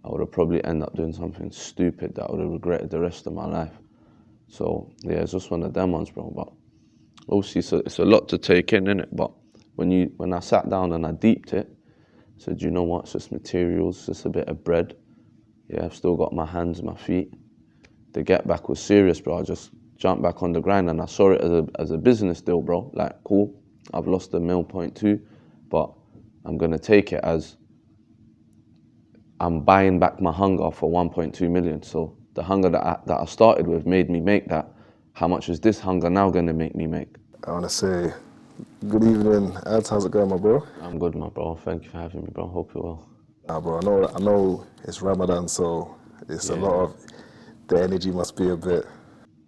I would have probably ended up doing something stupid that I would have regretted the rest of my life. So yeah, it's just one of them ones, bro. But obviously it's a lot to take in, innit? But when I sat down and I deeped it, I said, you know what, it's just materials, just a bit of bread. Yeah, I've still got my hands, my feet. The get back was serious, bro. I just jumped back on the grind and I saw it as a business deal, bro. Like, cool, I've lost a 1.2, but I'm gonna take it as I'm buying back my hunger for 1.2 million. So the hunger that I started with made me make that. How much is this hunger now gonna make me make? I wanna say, good evening, Adz. How's it going, my bro? I'm good, my bro. Thank you for having me, bro. Hope you're well. Nah, bro, I know it's Ramadan, so it's a lot of, the energy must be a bit.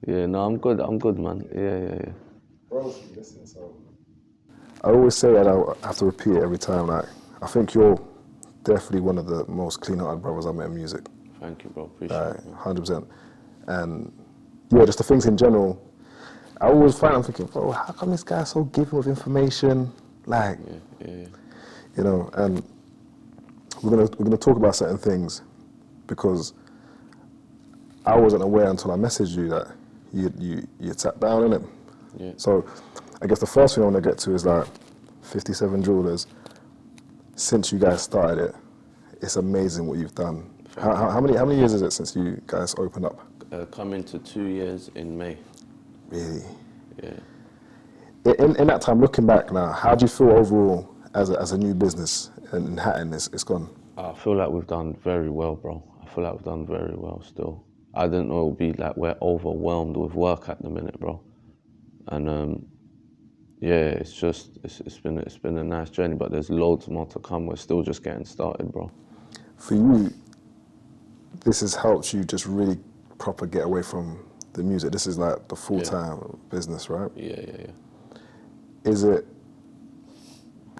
Yeah, no, I'm good, man. Yeah. Bro, listen, so I always say that I have to repeat it every time, like, I think you're definitely one of the most clean-hearted brothers I've met in music. Thank you, bro. Appreciate it. 100%. And yeah, just the things in general, I always find I'm thinking, bro, how come this guy's so giving with information? Like, Yeah. you know, and we're gonna talk about certain things because I wasn't aware until I messaged you that you sat down in it. Yeah. So I guess the first thing I want to get to is like 57 Jewellers. Since you guys started it, it's amazing what you've done. How many years is it since you guys opened up? Coming to 2 years in May. Really? Yeah. In that time, looking back now, how do you feel overall as a new business in Hatton it's gone? I feel like we've done very well, bro. I feel like we've done very well still. I didn't know it would be like we're overwhelmed with work at the minute, bro. And yeah, it's been a nice journey, but there's loads more to come. We're still just getting started, bro. For you, this has helped you just really proper get away from the music. This is like the full-time business, right? Yeah. Is it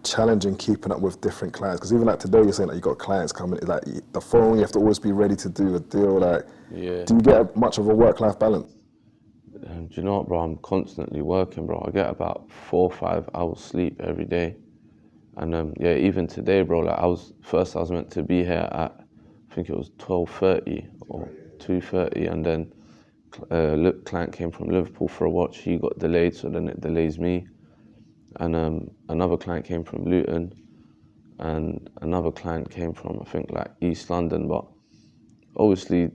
challenging keeping up with different clients? Because even like today, you're saying that you got clients coming, like the phone, you have to always be ready to do a deal. Like, do you get much of a work-life balance? Do you know what, bro? I'm constantly working, bro. I get about 4 or 5 hours sleep every day. And yeah, even today, bro, like I was meant to be here at, I think it was 12:30 or 2:30, and then client came from Liverpool for a watch. He got delayed, so then it delays me. And another client came from Luton, and another client came from, I think, like East London. But obviously,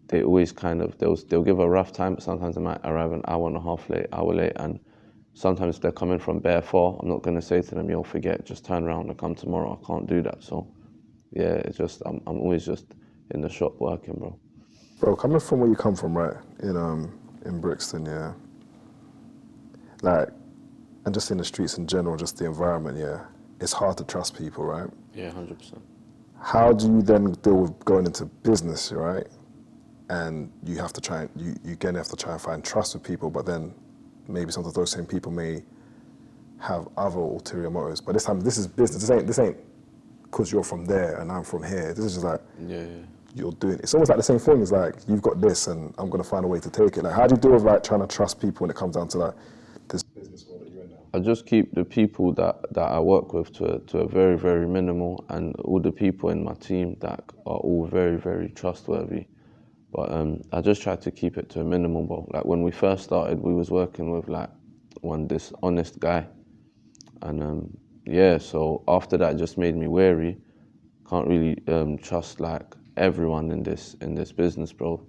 they always kind of, they'll give a rough time, but sometimes they might arrive an hour and a half late, hour late, and sometimes they're coming from bare 4. I'm not going to say to them, yo, forget, just turn around and come tomorrow. I can't do that. So yeah, it's just, I'm always just in the shop working, bro. Bro, coming from where you come from, right, in Brixton, yeah, like, and just in the streets in general, just the environment, yeah, it's hard to trust people, right? Yeah, 100%. How do you then deal with going into business, right? And you have to try, you again have to try and find trust with people, but then maybe sometimes those same people may have other ulterior motives. But this time, this is business. This ain't because you're from there and I'm from here. This is just like, you're doing, it's almost like the same thing. It's like, you've got this and I'm gonna find a way to take it. Like, how do you deal with like trying to trust people when it comes down to like this business world that you're in now? I just keep the people that I work with to a very, very minimal, and all the people in my team that are all very, very trustworthy. But I just try to keep it to a minimal, bro. Like when we first started, we was working with like one dishonest guy. And yeah, so after that it just made me wary. Can't really trust like everyone in this business, bro.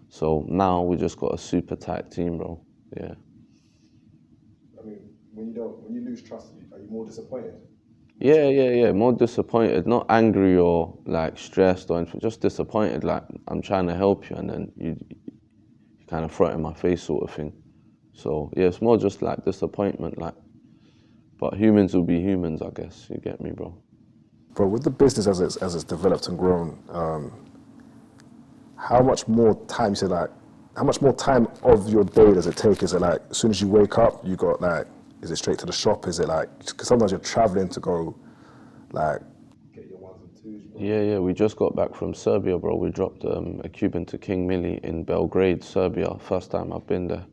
So now we just got a super tight team, bro. Yeah. I mean, when you lose trust, are you more disappointed? Yeah, more disappointed, not angry or like stressed or anything, just disappointed, like I'm trying to help you and then you kind of throw it in my face sort of thing. So yeah, it's more just like disappointment, like, but humans will be humans, I guess, you get me, bro. Bro, with the business as it's developed and grown, how much more time, how much more time of your day does it take? Is it like, as soon as you wake up, you got like, is it straight to the shop? Is it like, because sometimes you're traveling to go, like, get your 1s and 2s, bro. Yeah, we just got back from Serbia, bro. We dropped a Cuban to King Millie in Belgrade, Serbia. First time I've been there.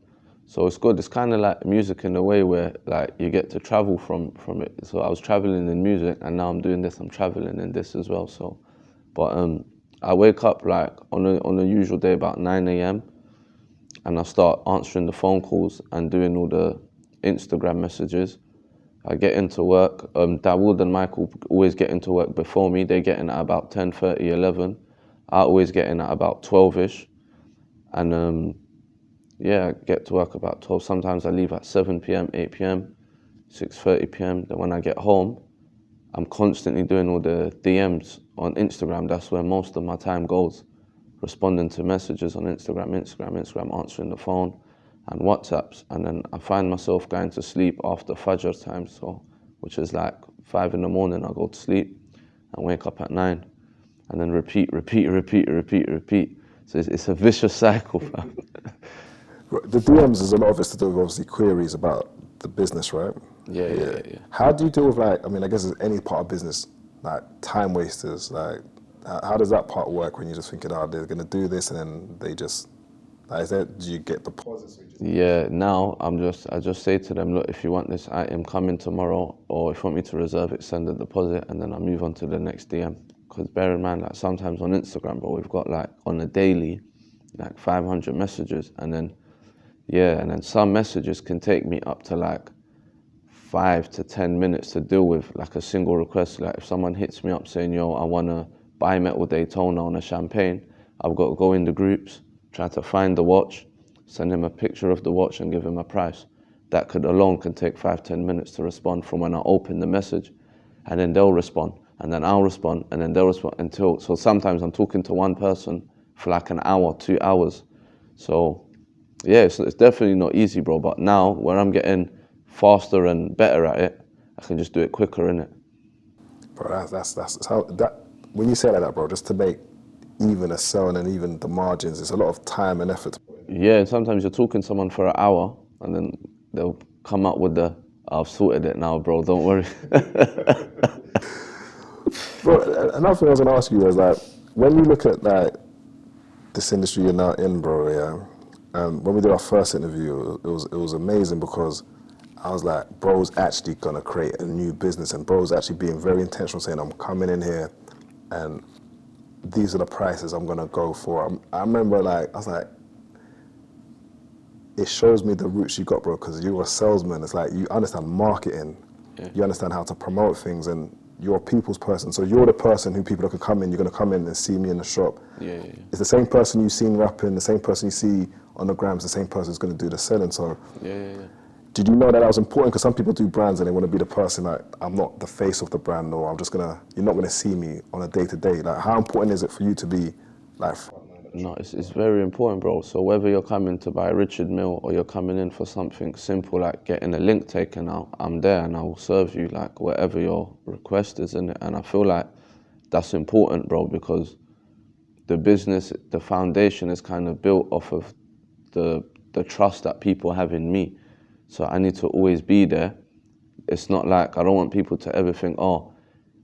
So it's good. It's kind of like music in a way where like you get to travel from it. So I was traveling in music and now I'm doing this, I'm traveling in this as well. So, but I wake up like on a usual day about 9 a.m. and I start answering the phone calls and doing all the Instagram messages. I get into work. Dawood and Michael always get into work before me. They get in at about 10:30, 11. I always get in at about 12ish. And yeah, I get to work about 12. Sometimes I leave at 7 p.m., 8 p.m., 6:30 p.m. Then when I get home, I'm constantly doing all the DMs on Instagram. That's where most of my time goes. Responding to messages on Instagram, answering the phone and WhatsApps. And then I find myself going to sleep after Fajr time, so which is like 5 in the morning. I go to sleep and wake up at 9. And then repeat. So it's a vicious cycle, fam. The DMs is a lot of it's to do with obviously queries about the business, right? Yeah. How do you deal with like, I mean, I guess it's any part of business, like time wasters, like how does that part work when you're just thinking, oh, they're gonna do this and then they just, like, do you get deposits? Yeah, now I just say to them, look, if you want this item, come in tomorrow, or if you want me to reserve it, send a deposit, and then I move on to the next DM. Because bear in mind, like sometimes on Instagram, bro, we've got like on a daily, like 500 messages, and then some messages can take me up to like 5 to 10 minutes to deal with, like a single request. Like if someone hits me up saying, yo, I wanna buy metal Daytona on a champagne, I've got to go in the groups, try to find the watch, send him a picture of the watch and give him a price. That alone can take 5-10 minutes to respond from when I open the message, and then they'll respond, and then I'll respond, and then they'll respond so sometimes I'm talking to one person for like an hour, 2 hours. So yeah, it's definitely not easy, bro. But now where I'm getting faster and better at it, I can just do it quicker, innit? Bro, that's how that. When you say like that, bro, just to make even a sell and then even the margins, it's a lot of time and effort. Yeah, and sometimes you're talking to someone for an hour, and then they'll come up with I've sorted it now, bro. Don't worry. Bro, another thing I was gonna ask you is like, when you look at like this industry you're now in, bro, yeah. When we did our first interview, it was amazing because I was like, bro's actually gonna create a new business, and bro's actually being very intentional, saying I'm coming in here, and these are the prices I'm gonna go for. I remember like, I was like, it shows me the roots you got, bro, because you're a salesman. It's like you understand marketing, you understand how to promote things, and you're a people's person. So you're the person who people can come in, you're gonna come in and see me in the shop. Yeah. It's the same person you've seen rapping, the same person you see on the grams, the same person who's gonna do the selling. So Yeah. did you know that was important? Because some people do brands and they want to be the person, like, I'm not the face of the brand, or you're not going to see me on a day-to-day. Like, how important is it for you to be, like... No, it's very important, bro. So whether you're coming to buy a Richard Mille or you're coming in for something simple like getting a link taken out, I'm there and I will serve you, like, whatever your request is, innit? And I feel like that's important, bro, because the business, the foundation is kind of built off of the trust that people have in me. So I need to always be there. It's not like, I don't want people to ever think, oh,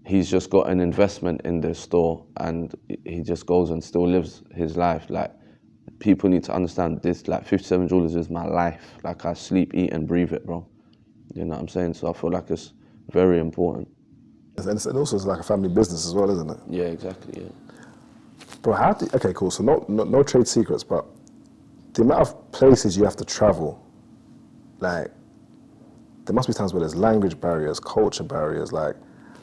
he's just got an investment in this store and he just goes and still lives his life. Like, people need to understand this, like 57 Jewellers is my life. Like, I sleep, eat and breathe it, bro. You know what I'm saying? So I feel like it's very important. And also it's like a family business as well, isn't it? Yeah, exactly, yeah. Bro, okay, cool. So no trade secrets, but the amount of places you have to travel, like, there must be times where there's language barriers, culture barriers. Like,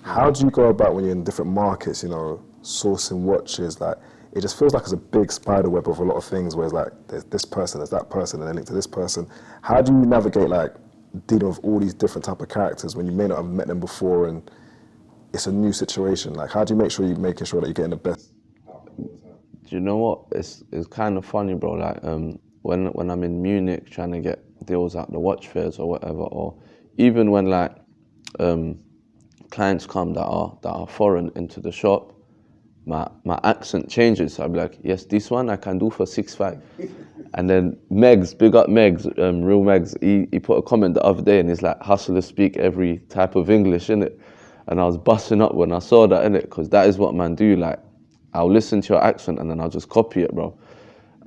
how do you go about when you're in different markets, you know, sourcing watches? Like, it just feels like it's a big spider web of a lot of things where it's like, there's this person, there's that person, and then link to this person. How do you navigate, like, dealing with all these different type of characters when you may not have met them before and it's a new situation? Like, how do you make sure you're making sure that you're getting the best? Do you know what? It's kind of funny, bro. Like, when I'm in Munich trying to get deals at the watch fairs or whatever, or even when like clients come that are foreign into the shop, my accent changes. So I'll be like, yes, this one I can do for 6.5. And then Megs, big up Megs, real Megs, he put a comment the other day and he's like, hustlers speak every type of English, innit? And I was busting up when I saw that, innit? Because that is what man do. Like, I'll listen to your accent and then I'll just copy it, bro.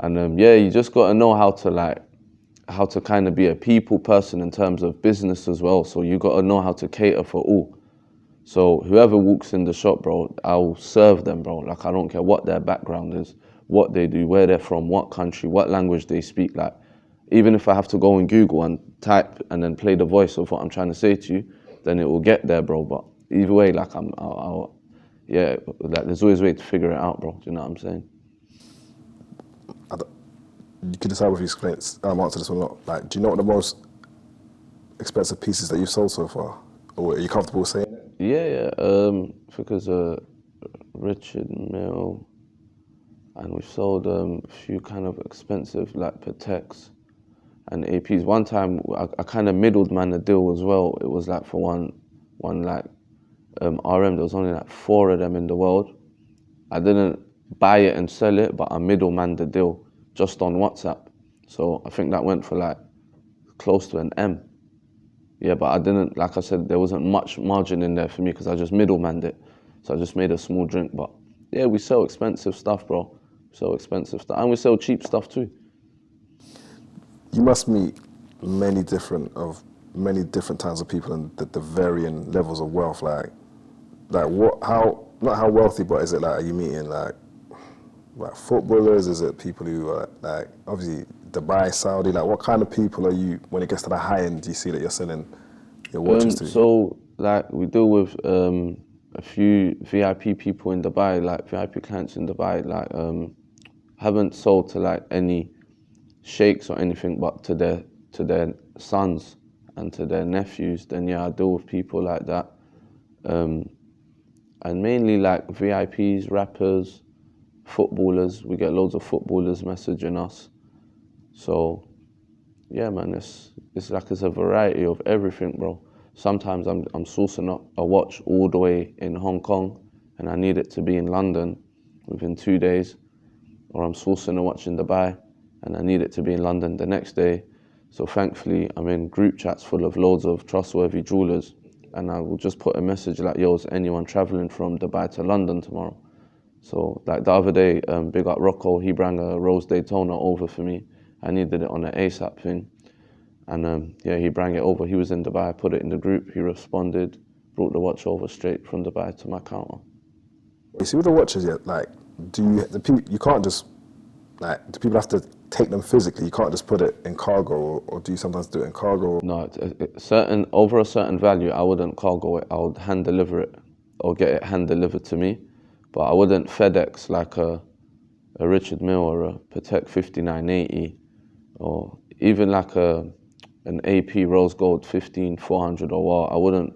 And yeah, you just got to know how to kind of be a people person in terms of business as well. So you got to know how to cater for all. So whoever walks in the shop, bro, I'll serve them, bro. Like, I don't care what their background is, what they do, where they're from, what country, what language they speak. Like, even if I have to go on Google and type and then play the voice of what I'm trying to say to you, then it will get there, bro. But either way, like, yeah, like, there's always a way to figure it out, bro. Do you know what I'm saying? You can decide whether you answer this or not. Like, do you know what the most expensive pieces that you've sold so far? Or are you comfortable saying it? Yeah. I think it's a Richard Mille, and we've sold a few kind of expensive like Pateks and APs. One time I kind of middled man a deal as well. It was like for one like RM. There was only like 4 of them in the world. I didn't buy it and sell it, but I middleman the deal just on WhatsApp. So I think that went for like close to an M. Yeah, but I didn't, like I said, there wasn't much margin in there for me because I just middlemanned it. So I just made a small drink. But yeah, we sell expensive stuff, bro. We sell expensive stuff. And we sell cheap stuff too. You must meet many different kinds of people and the varying levels of wealth. Like what, how, not how wealthy, but is it like, are you meeting like footballers? Is it people who are like, obviously Dubai, Saudi? Like, what kind of people are you, when it gets to the high end, do you see that you're selling your watches to? So like we deal with a few VIP people in Dubai, like VIP clients in Dubai. Like haven't sold to like any sheikhs or anything, but to their sons and to their nephews. Then yeah, I deal with people like that, and mainly like VIPs, rappers, footballers. We get loads of footballers messaging us. So yeah, man, it's like it's a variety of everything, bro. Sometimes I'm sourcing up a watch all the way in Hong Kong and I need it to be in London within 2 days, or I'm sourcing a watch in Dubai and I need it to be in London the next day. So thankfully I'm in group chats full of loads of trustworthy jewelers, and I will just put a message like, yo, is anyone traveling from Dubai to London tomorrow? So like the other day, big up Rocco, he brought a Rose Daytona over for me. I needed it on an ASAP thing. And yeah, he brought it over. He was in Dubai, I put it in the group, he responded, brought the watch over straight from Dubai to my counter. You see with the watches, yeah, like, you can't just, like, do people have to take them physically? You can't just put it in cargo, or do you sometimes do it in cargo? No, over a certain value, I wouldn't cargo it. I would hand deliver it or get it hand delivered to me. But I wouldn't FedEx like a Richard Mille or a Patek 5980, or even like an AP Rose Gold 15400 or what. I wouldn't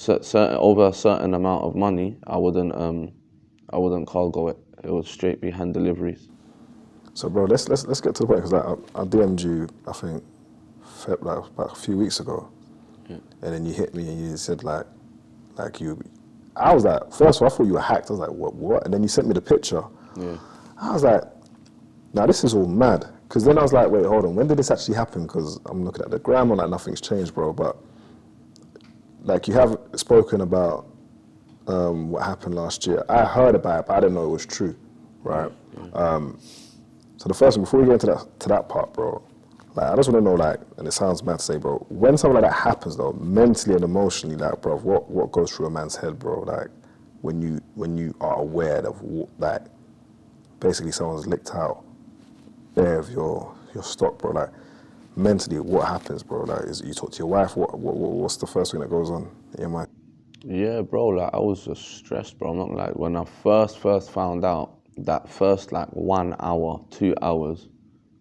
over a certain amount of money. I wouldn't cargo it. It would straight be hand deliveries. So bro, let's get to the point, because I DM'd you, I think like about a few weeks ago, yeah. And then you hit me and you said like you. I was like, first of all, I thought you were hacked. I was like, what? And then you sent me the picture. Yeah. I was like, now this is all mad. Because then I was like, wait, hold on, when did this actually happen? Because I'm looking at the gram and like nothing's changed, bro. But like, you have spoken about what happened last year. I heard about it, but I didn't know it was true, right? Yeah. So the first one, before we get into that part, bro, like, I just want to know, like, and it sounds mad to say, bro, when something like that happens, though, mentally and emotionally, like, bro, what goes through a man's head, bro? Like, when you are aware of like, basically someone's licked out bare of your stock, bro. Like, mentally, what happens, bro? Like, you talk to your wife? What's the first thing that goes on in your mind? Yeah, bro. Like, I was just stressed, bro. I'm not like, when I first found out, that first like 1 hour, 2 hours,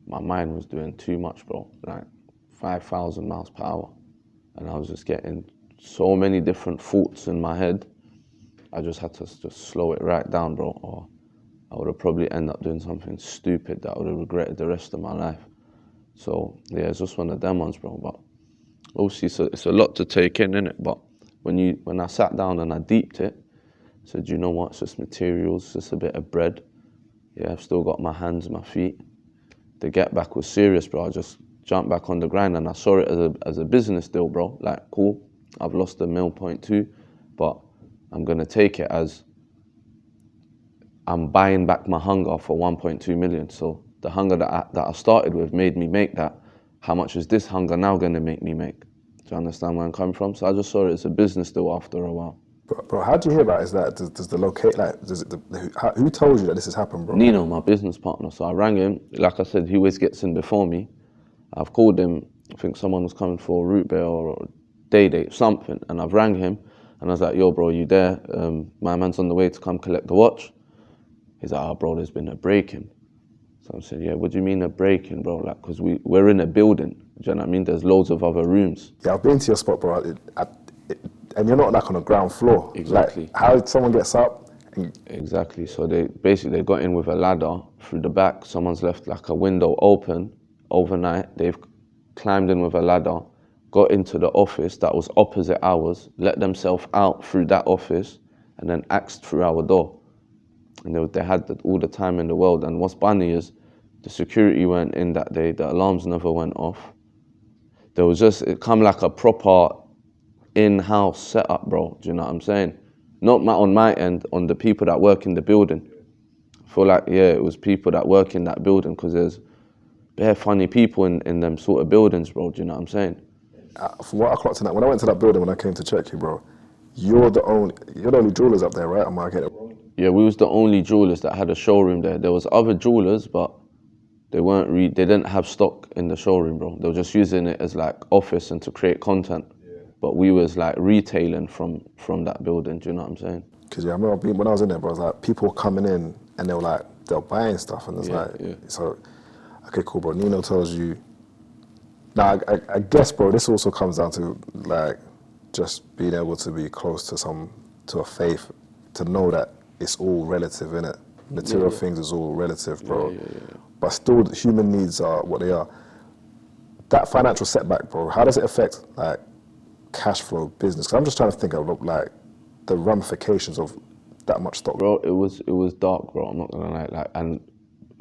my mind was doing too much, bro. Like 5,000 miles per hour. And I was just getting so many different thoughts in my head. I just had to just slow it right down, bro. Or I would have probably ended up doing something stupid that I would have regretted the rest of my life. So yeah, it's just one of them ones, bro. But obviously it's a lot to take in, innit? But when I sat down and I deeped it, I said, you know what, it's just materials, it's just a bit of bread. Yeah, I've still got my hands, my feet. The get back was serious, bro. I just jumped back on the grind and I saw it as a business deal, bro. Like, cool, I've lost 1.2, but I'm gonna take it as I'm buying back my hunger for 1.2 million. So the hunger that I started with made me make that. How much is this hunger now gonna make me make? Do you understand where I'm coming from? So I just saw it as a business deal after a while. Bro, how do you hear about it? Is that does the locate like who told you that this has happened, bro? Nino, my business partner. So I rang him. Like I said, he always gets in before me. I've called him. I think someone was coming for a root beer or a day date, something. And I've rang him and I was like, yo, bro, you there? My man's on the way to come collect the watch. He's like, oh, bro, there's been a break-in. So I said, yeah, what do you mean a break-in, bro? Like, because we're in a building. Do you know what I mean? There's loads of other rooms. Yeah, I've been to your spot, bro. And you're not like on the ground floor. Exactly. Like, how someone gets up? Exactly. So they got in with a ladder through the back. Someone's left like a window open overnight. They've climbed in with a ladder, got into the office that was opposite ours, let themselves out through that office, and then axed through our door. And they had all the time in the world. And what's funny is the security weren't in that day. The alarms never went off. There was it come like a proper in-house setup, bro. Do you know what I'm saying? Not on my end, on the people that work in the building. I feel like, yeah, it was people that work in that building because there's bare funny people in them sort of buildings, bro. Do you know what I'm saying? From what I clocked tonight, when I went to that building, when I came to check you, bro, you're the only jewelers up there, right? Am I getting it wrong? Yeah, we was the only jewelers that had a showroom there. There was other jewelers, but they didn't have stock in the showroom, bro. They were just using it as like office and to create content. Yeah. But we was like retailing from that building. Do you know what I'm saying? Because yeah, I remember when I was in there, bro, it was like people were coming in and they were buying stuff, and it's so. Okay, cool, bro. Nino tells you. Now, I guess, bro, this also comes down to like just being able to be close to a faith, to know that it's all relative, innit? Material things is all relative, bro. Yeah. But still, human needs are what they are. That financial setback, bro, how does it affect like cash flow, business? 'Cause I'm just trying to think of like the ramifications of that much stock. Bro, it was dark, bro. I'm not gonna lie. Like, and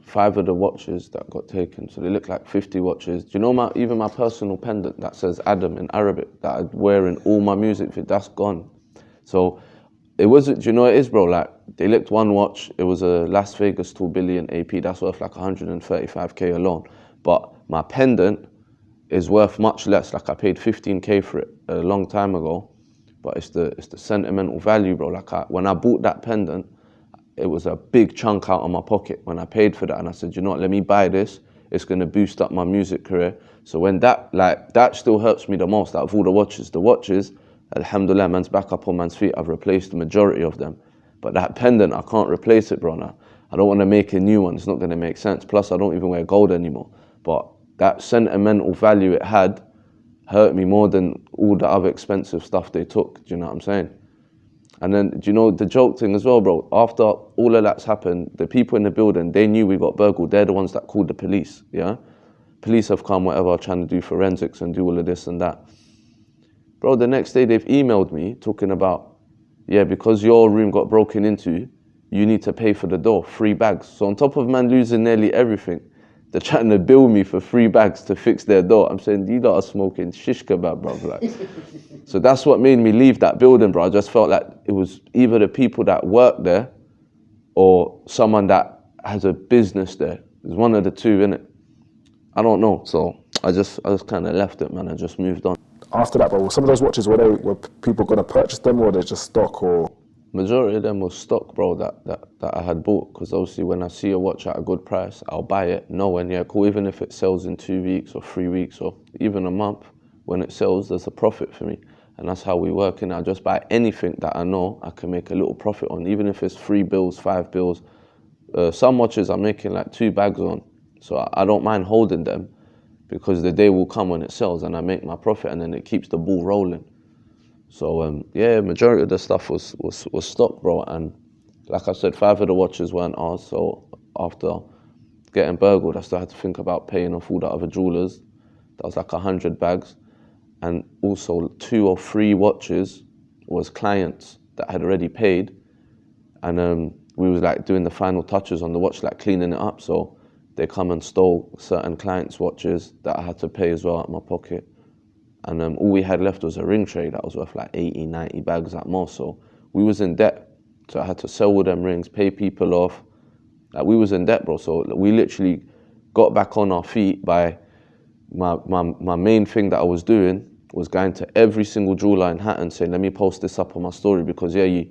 5 of the watches that got taken, so they look like 50 watches. Do you know even my personal pendant that says Adam in Arabic that I'd wear in all my music videos, that's gone. So it wasn't, do you know what it is, bro? Like, they licked one watch, it was a Las Vegas 2 billion AP, that's worth like 135K alone. But my pendant is worth much less, like I paid 15K for it a long time ago, but it's the sentimental value, bro. Like when I bought that pendant, it was a big chunk out of my pocket when I paid for that, and I said, you know what, let me buy this, it's gonna boost up my music career. So when that still hurts me the most out of all the watches, alhamdulillah, man's back up on man's feet, I've replaced the majority of them. But that pendant, I can't replace it, bro, now. I don't wanna make a new one, it's not gonna make sense. Plus, I don't even wear gold anymore. But that sentimental value it had hurt me more than all the other expensive stuff they took, do you know what I'm saying? And then, do you know the joke thing as well, bro? After all of that's happened, the people in the building, they knew we got burgled. They're the ones that called the police, yeah? Police have come, whatever, trying to do forensics and do all of this and that. Bro, the next day they've emailed me talking about, yeah, because your room got broken into, you need to pay for the door, 3 bags. So on top of man losing nearly everything, they're trying to bill me for 3 bags to fix their door. I'm saying, you lot are smoking shish kebab, bro. Like, so that's what made me leave that building, bro. I just felt like it was either the people that work there or someone that has a business there. It's one of the two, innit? I don't know. So I just kind of left it, man. I just moved on. After that, bro, were some of those watches, were people going to purchase them, or they just stock, or? Majority of them was stock, bro, that I had bought, because obviously when I see a watch at a good price, I'll buy it, knowing, yeah, cool, even if it sells in 2 weeks or 3 weeks or even a month, when it sells, there's a profit for me. And that's how we work, and I just buy anything that I know I can make a little profit on, even if it's 3 bills, 5 bills. Some watches I'm making like 2 bags on, so I don't mind holding them, because the day will come when it sells and I make my profit, and then it keeps the ball rolling. So yeah, majority of the stuff was stock, bro. And like I said, 5 of the watches weren't ours. So after getting burgled, I still had to think about paying off all the other jewelers. That was like 100 bags. And also 2 or 3 watches was clients that had already paid. And we was like doing the final touches on the watch, like cleaning it up. So they come and stole certain clients' watches that I had to pay as well out of my pocket. And all we had left was a ring tray that was worth like 80, 90 bags at most. So we was in debt. So I had to sell all them rings, pay people off. Like, we was in debt, bro. So we literally got back on our feet by my main thing that I was doing was going to every single jeweler in Hatton saying, let me post this up on my story because yeah,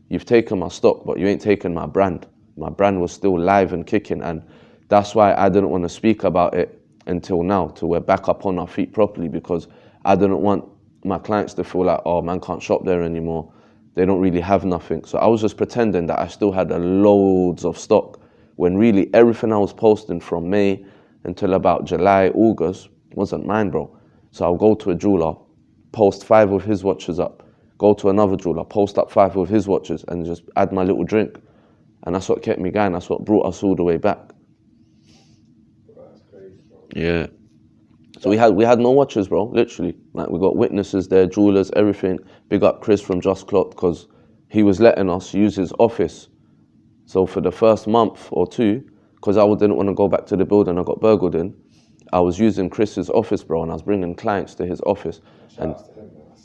you've taken my stock, but you ain't taken my brand. My brand was still live and kicking, and that's why I didn't want to speak about it until now, till we're back up on our feet properly, because I didn't want my clients to feel like, oh, man can't shop there anymore. They don't really have nothing. So I was just pretending that I still had loads of stock, when really everything I was posting from May until about July, August wasn't mine, bro. So I'll go to a jeweler, post 5 of his watches up, go to another jeweler, post up 5 of his watches, and just add my little drink. And that's what kept me going. That's what brought us all the way back. That's crazy, bro. Yeah. So we had no watches, bro, literally. Like, we got witnesses there, jewelers, everything. Big up Chris from Just Clocked, because he was letting us use his office. So for the first month or 2, because I didn't want to go back to the building I got burgled in, I was using Chris's office, bro, and I was bringing clients to his office. And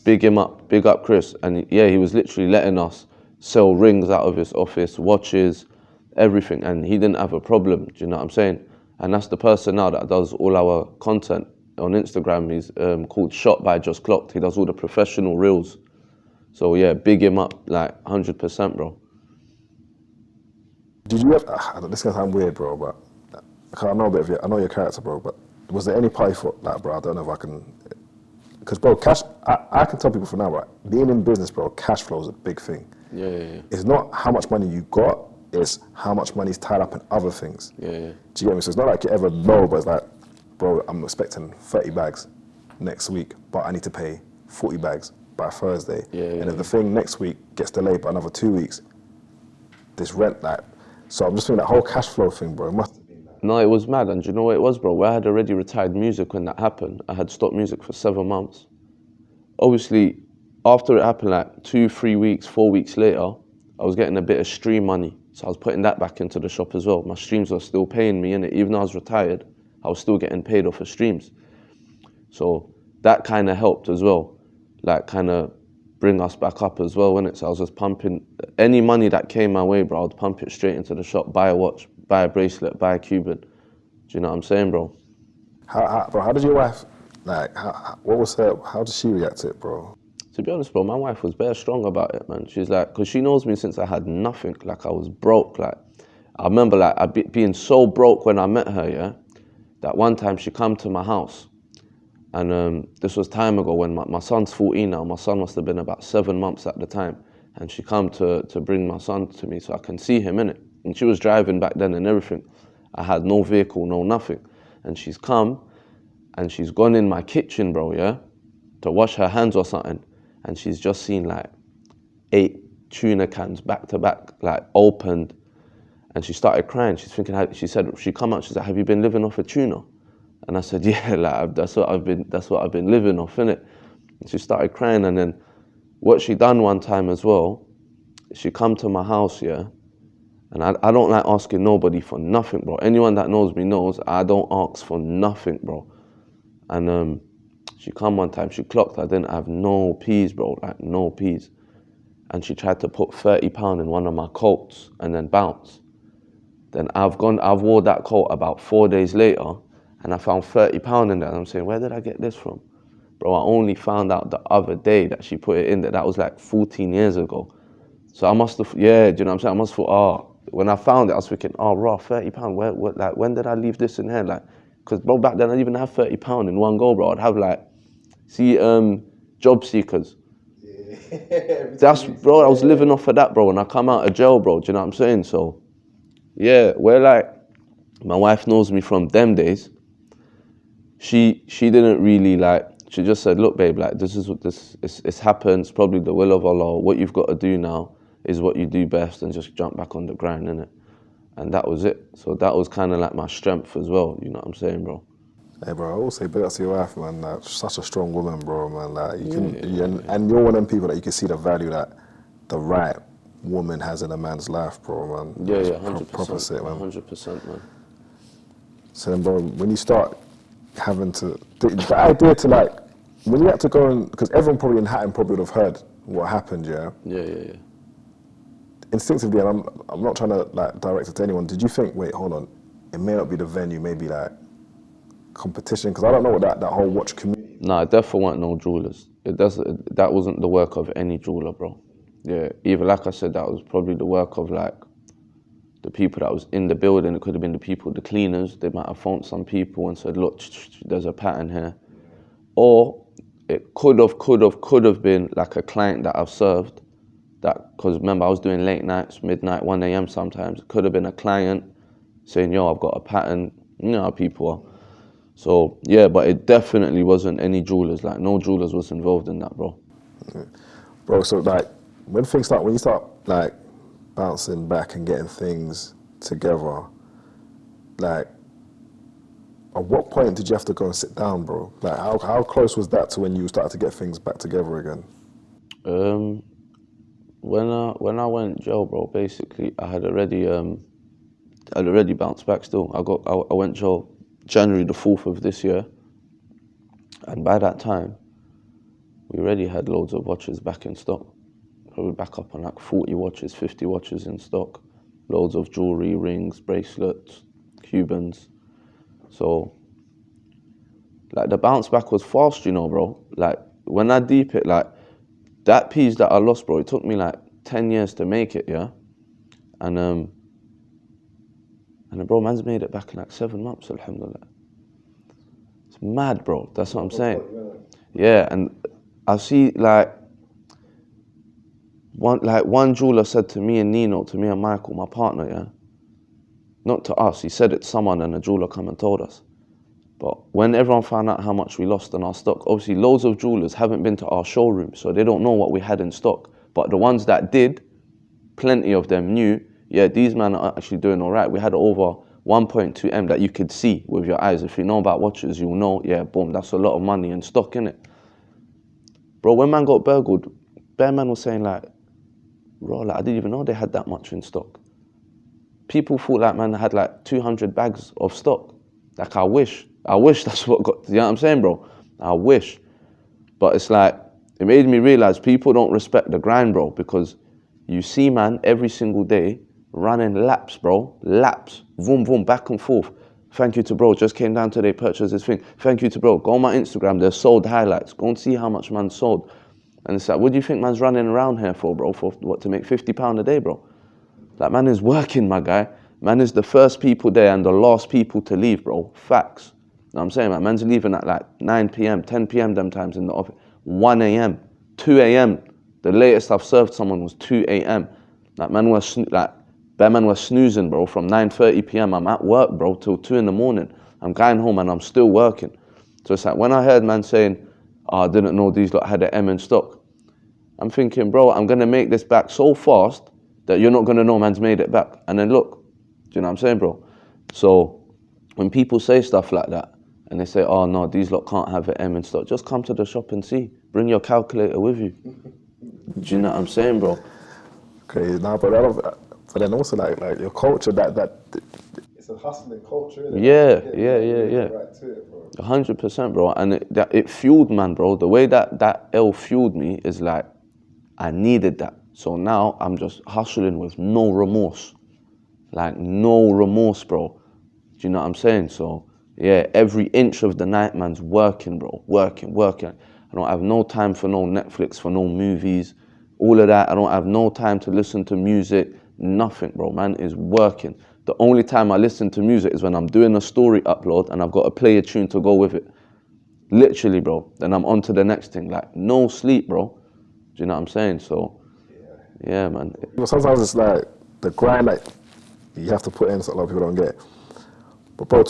big him up, big up Chris. And yeah, he was literally letting us sell rings out of his office, watches, everything, and he didn't have a problem, do you know what I'm saying? And that's the person now that does all our content on Instagram. He's called Shot by Just Clocked. He does all the professional reels. So yeah, big him up, like 100%, bro. Did you ever, this is gonna sound weird, bro, but I know a bit of I know your character, bro, but was there any part you thought, like, bro, I don't know if I can, because, bro, cash, I can tell people from now, right, being in business, bro, cash flow is a big thing. Yeah. It's not how much money you got, it's how much money's tied up in other things. Yeah. Do you get me? So it's not like you're ever low, but it's like, bro, I'm expecting 30 bags next week, but I need to pay 40 bags by Thursday. And if the thing next week gets delayed by another 2 weeks, this rent, like, so I'm just thinking that whole cash flow thing, bro, it must have been that. No, it was mad, and do you know what it was, bro? I had already retired music when that happened. I had stopped music for 7 months. Obviously, after it happened, like 2, 3 weeks, 4 weeks later, I was getting a bit of stream money. So I was putting that back into the shop as well. My streams were still paying me, innit? Even though I was retired, I was still getting paid off of streams. So that kind of helped as well, like kind of bring us back up as well, innit? So I was just pumping any money that came my way, bro. I'd pump it straight into the shop, buy a watch, buy a bracelet, buy a Cuban. Do you know what I'm saying, bro? How did your wife, like, what was her, how did she react to it, bro? To be honest, bro, my wife was very strong about it, man. She's like, because she knows me since I had nothing. Like, I was broke. Like, I remember, like, being so broke when I met her, yeah, that one time she come to my house. And this was time ago when my son's 14 now. My son must have been about 7 months at the time. And she come to bring my son to me so I can see him, innit? And she was driving back then and everything. I had no vehicle, no nothing. And she's come and she's gone in my kitchen, bro, yeah, to wash her hands or something. And she's just seen like 8 tuna cans back to back, like opened. And she started crying. She's thinking, she said, she come out, she said, have you been living off a tuna? And I said, yeah, like that's what I've been living off, innit? And she started crying, and then what she done one time as well, she come to my house, yeah, and I don't like asking nobody for nothing, bro. Anyone that knows me knows I don't ask for nothing, bro. And she come one time, she clocked I didn't have no peas, bro, like no peas. And she tried to put £30 in one of my coats and then bounce. Then I've wore that coat about 4 days later, and I found £30 in there. And I'm saying, where did I get this from? Bro, I only found out the other day that she put it in there. That was like 14 years ago. So I must have, yeah, do you know what I'm saying? I must have thought, oh, when I found it, I was thinking, oh, raw, £30. Like, when did I leave this in here? Like, because, bro, back then I didn't even have £30 in one go, bro. I'd have like, job seekers. Yeah. That's, bro, I was living off of that, bro, when I come out of jail, bro. Do you know what I'm saying? So, yeah, we're like, my wife knows me from them days. She didn't really like, she just said, look, babe, like, this is what it's happened. It's probably the will of Allah. What you've got to do now is what you do best, and just jump back on the grind, innit? And that was it. So that was kind of like my strength as well. You know what I'm saying, bro? Hey, bro, I always say big up to your wife, man. Like, such a strong woman, bro, man. Like, and you're one of them people that you can see the value that the right woman has in a man's life, bro, man. Yeah, 100%. Proper shit, man. 100%, man. So then, bro, when you start having to, the idea to, like, when you had to go and, because everyone probably in Hatton probably would have heard what happened, yeah? Yeah. Instinctively, and I'm not trying to, like, direct it to anyone, did you think, wait, hold on, it may not be the venue, maybe, like, competition? Because I don't know what that whole watch community... Nah, it definitely weren't no jewelers. That wasn't the work of any jeweler, bro. Yeah, either like I said, that was probably the work of like the people that was in the building. It could have been the people, the cleaners. They might have phoned some people and said, look, there's a pattern here. Or it could have been like a client that I've served. That, because remember, I was doing late nights, midnight, 1 a.m. sometimes. It could have been a client saying, yo, I've got a pattern. You know how people are. So, yeah, but it definitely wasn't any jewelers. Like, no jewelers was involved in that, bro. Yeah. Bro, so like, when you start like bouncing back and getting things together, like, at what point did you have to go and sit down, bro? Like, how close was that to when you started to get things back together again? When I went jail, bro, basically I had already bounced back. Still, I went jail January the 4th of this year, and by that time, we already had loads of watches back in stock. Probably back up on like 40 watches, 50 watches in stock, loads of jewelry, rings, bracelets, Cubans. So, like, the bounce back was fast, you know, bro. Like, when I deep it, like, that piece that I lost, bro, it took me like 10 years to make it, yeah? And bro, man's made it back in like 7 months, alhamdulillah. It's mad, bro. That's what I'm saying. Yeah, and I see, like, one jeweler said to me and Nino, to me and Michael, my partner, yeah? Not to us, he said it to someone and the jeweler come and told us. But when everyone found out how much we lost in our stock, obviously loads of jewelers haven't been to our showroom, so they don't know what we had in stock. But the ones that did, plenty of them knew, yeah, these men are actually doing all right. We had over 1.2M that you could see with your eyes. If you know about watches, you'll know, yeah, boom, that's a lot of money in stock, innit? Bro, when man got burgled, Bear Man was saying like, bro, like, I didn't even know they had that much in stock. People thought like man had like 200 bags of stock. Like, I wish that's what got, you know what I'm saying, bro? I wish. But it's like, it made me realize people don't respect the grind, bro, because you see man every single day running laps, bro, laps, vroom, vroom, back and forth. Thank you to bro, just came down today, purchased this thing. Thank you to bro, go on my Instagram, there's sold highlights. Go and see how much man sold. And it's like, what do you think man's running around here for, bro? For what, to make £50 a day, bro? Like, man is working, my guy. Man is the first people there and the last people to leave, bro. Facts. You know what I'm saying, man? Man's leaving at like 9 p.m., 10 p.m. them times in the office. 1 a.m., 2 a.m. The latest I've served someone was 2 a.m. Like, man was snoozing, bro, from 9:30 p.m. I'm at work, bro, till 2 in the morning. I'm going home and I'm still working. So it's like, when I heard man saying, oh, I didn't know these lot had an M in stock, I'm thinking, bro, I'm going to make this back so fast that you're not going to know man's made it back. And then look, do you know what I'm saying, bro? So when people say stuff like that, and they say, oh no, these lot can't have an M in stock, just come to the shop and see. Bring your calculator with you. Do you know what I'm saying, bro? Okay, now, but then also like your culture, that it's a hustling culture, isn't it? Yeah. Right to it, bro. 100%, bro. And it fueled, man, bro. The way that L fueled me is like, I needed that. So now I'm just hustling with no remorse. Like, no remorse, bro. Do you know what I'm saying? So, yeah, every inch of the night, man's working, bro. Working. I don't have no time for no Netflix, for no movies, all of that. I don't have no time to listen to music, nothing, bro. Man is working. The only time I listen to music is when I'm doing a story upload and I've got to play a tune to go with it. Literally, bro. Then I'm on to the next thing. Like, no sleep, bro. Do you know what I'm saying? So, yeah, man. Well, sometimes it's like the grind that you have to put in, so a lot of people don't get. But bro,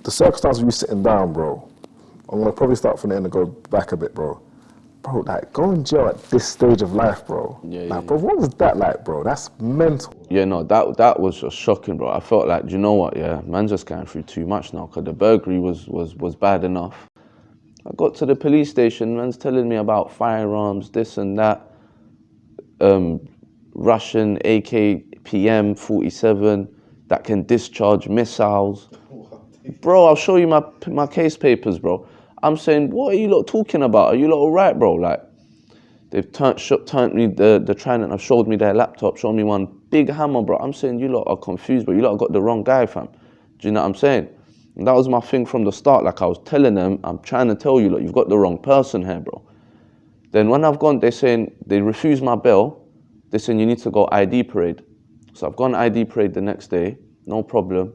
the circumstances of you sitting down, bro, I'm gonna probably start from the end and go back a bit, bro. Bro, like, going jail at this stage of life, bro. Bro, what was that like, bro? That's mental. Yeah, no, that was just shocking, bro. I felt like, do you know what? Yeah, man's just going through too much now, because the burglary was bad enough. I got to the police station, man's telling me about firearms, this and that. Russian AK PM 47 that can discharge missiles. Bro, I'll show you my case papers, bro. I'm saying, what are you lot talking about? Are you lot all right, bro? Like, they've turned me the Trident, have showed me their laptop, showed me one big hammer, bro. I'm saying, you lot are confused, bro. You lot have got the wrong guy, fam. Do you know what I'm saying? And that was my thing from the start. Like I was telling them, I'm trying to tell you, look, you've got the wrong person here, bro. Then when I've gone, they refused my bail. They're saying you need to go ID parade. So I've gone ID parade the next day, no problem.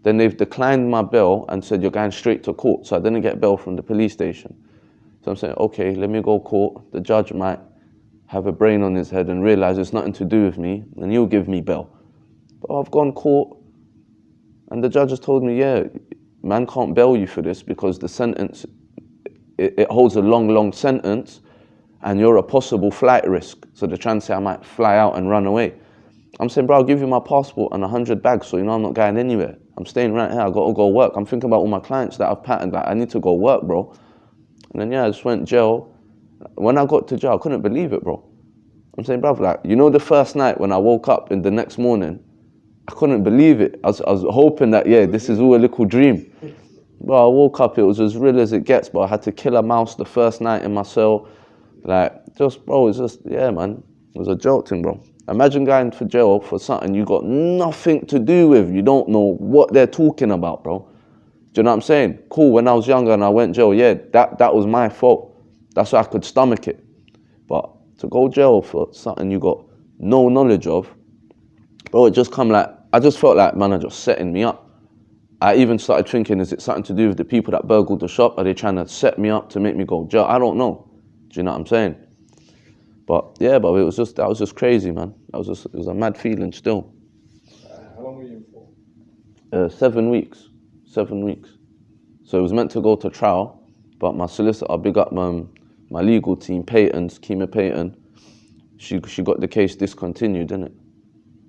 Then they've declined my bail and said you're going straight to court. So I didn't get bail from the police station. So I'm saying, okay, let me go court. The judge might have a brain on his head and realize it's nothing to do with me, and he'll give me bail. But I've gone court, and the judge has told me, yeah, man can't bail you for this because the sentence, it holds a long sentence, and you're a possible flight risk. So they're trying to say I might fly out and run away. I'm saying, bro, I'll give you my passport and 100 bags, so you know I'm not going anywhere. I'm staying right here. I got to go work. I'm thinking about all my clients that I've patterned. Like, I need to go work, bro. And then yeah, I just went jail. When I got to jail, I couldn't believe it, bro. I'm saying, bro, like, you know, the first night when I woke up in the next morning, I couldn't believe it. I was hoping that, yeah, this is all a little dream. But I woke up, it was as real as it gets, but I had to kill a mouse the first night in my cell. Like, just, bro, it's just, yeah, man, it was a joke thing, bro. Imagine going to jail for something you got nothing to do with. You don't know what they're talking about, bro. Do you know what I'm saying? Cool, when I was younger and I went jail, yeah, that was my fault. That's why I could stomach it. But to go jail for something you got no knowledge of, bro, it just come like, I just felt like, man, are just setting me up. I even started thinking, is it something to do with the people that burgled the shop? Are they trying to set me up to make me go jail? I don't know. Do you know what I'm saying? But yeah, but that was just crazy, man. It was a mad feeling still. How long were you in for? 7 weeks. 7 weeks. So it was meant to go to trial, but my solicitor, big up my legal team, Kima Payton, she got the case discontinued, didn't it?